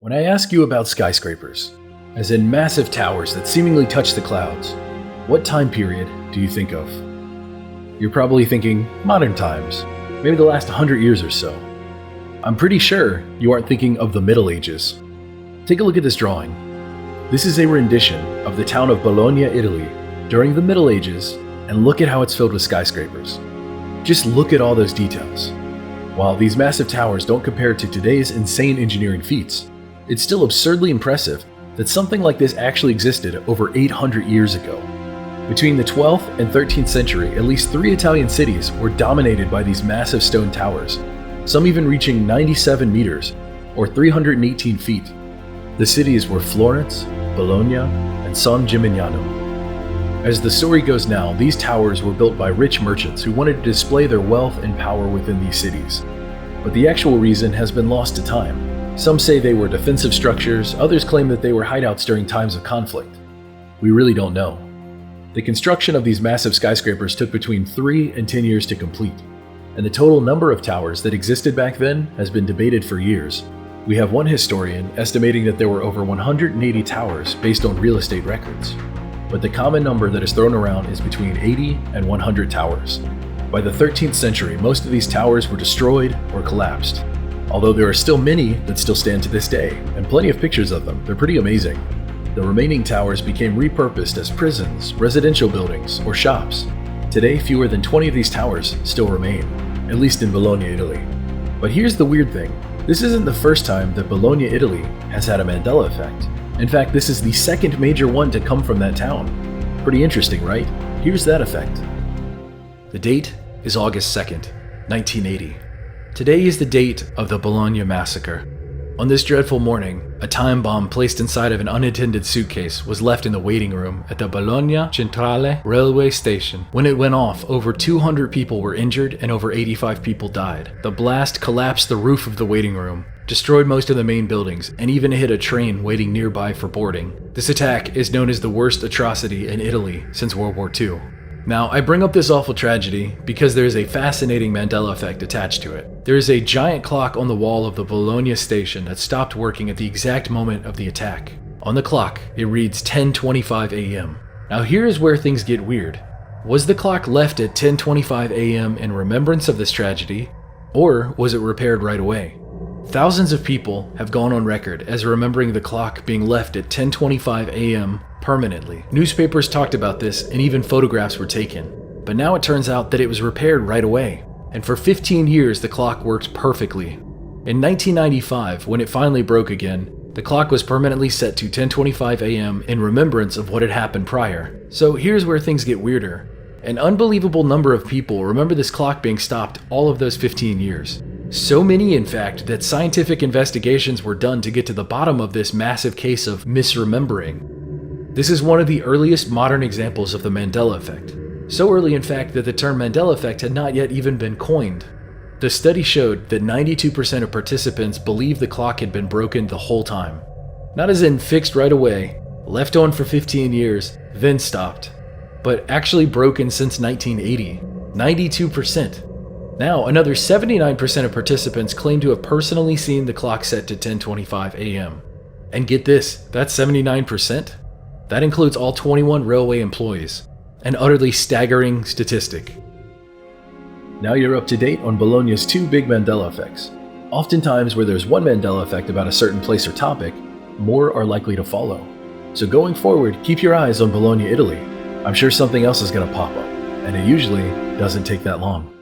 When I ask you about skyscrapers, as in massive towers that seemingly touch the clouds, what time period do you think of? You're probably thinking modern times, maybe the last 100 years or so. I'm pretty sure you aren't thinking of the Middle Ages. Take a look at this drawing. This is a rendition of the town of Bologna, Italy, during the Middle Ages, and look at how it's filled with skyscrapers. Just look at all those details. While these massive towers don't compare to today's insane engineering feats, it's still absurdly impressive that something like this actually existed over 800 years ago. Between the 12th and 13th century, at least 3 Italian cities were dominated by these massive stone towers, some even reaching 97 meters, or 318 feet. The cities were Florence, Bologna, and San Gimignano. As the story goes now, these towers were built by rich merchants who wanted to display their wealth and power within these cities. But the actual reason has been lost to time. Some say they were defensive structures, others claim that they were hideouts during times of conflict. We really don't know. The construction of these massive skyscrapers took between 3 and 10 years to complete, and the total number of towers that existed back then has been debated for years. We have one historian estimating that there were over 180 towers based on real estate records, but the common number that is thrown around is between 80 and 100 towers. By the 13th century, most of these towers were destroyed or collapsed, although there are still many that still stand to this day, and plenty of pictures of them. They're pretty amazing. The remaining towers became repurposed as prisons, residential buildings, or shops. Today, fewer than 20 of these towers still remain, at least in Bologna, Italy. But here's the weird thing. This isn't the first time that Bologna, Italy has had a Mandela effect. In fact, this is the second major one to come from that town. Pretty interesting, right? Here's that effect. The date is August 2nd, 1980. Today is the date of the Bologna massacre. On this dreadful morning, a time bomb placed inside of an unattended suitcase was left in the waiting room at the Bologna Centrale railway station. When it went off, over 200 people were injured and over 85 people died. The blast collapsed the roof of the waiting room, destroyed most of the main buildings, and even hit a train waiting nearby for boarding. This attack is known as the worst atrocity in Italy since World War II. Now, I bring up this awful tragedy because there is a fascinating Mandela effect attached to it. There is a giant clock on the wall of the Bologna station that stopped working at the exact moment of the attack. On the clock, it reads 10:25 a.m. Now here is where things get weird. Was the clock left at 10:25 a.m. in remembrance of this tragedy, or was it repaired right away? Thousands of people have gone on record as remembering the clock being left at 10:25 a.m. permanently. Newspapers talked about this and even photographs were taken. But now it turns out that it was repaired right away. And for 15 years the clock worked perfectly. In 1995, when it finally broke again, the clock was permanently set to 10:25 a.m. in remembrance of what had happened prior. So here's where things get weirder. An unbelievable number of people remember this clock being stopped all of those 15 years. So many, in fact, that scientific investigations were done to get to the bottom of this massive case of misremembering. This is one of the earliest modern examples of the Mandela effect. So early, in fact, that the term Mandela effect had not yet even been coined. The study showed that 92% of participants believed the clock had been broken the whole time. Not as in fixed right away, left on for 15 years, then stopped, but actually broken since 1980. 92%. Now, another 79% of participants claim to have personally seen the clock set to 10:25 a.m. And get this, that's 79%? That includes all 21 railway employees. An utterly staggering statistic. Now you're up to date on Bologna's 2 big Mandela effects. Oftentimes, where there's one Mandela effect about a certain place or topic, more are likely to follow. So going forward, keep your eyes on Bologna, Italy. I'm sure something else is going to pop up, and it usually doesn't take that long.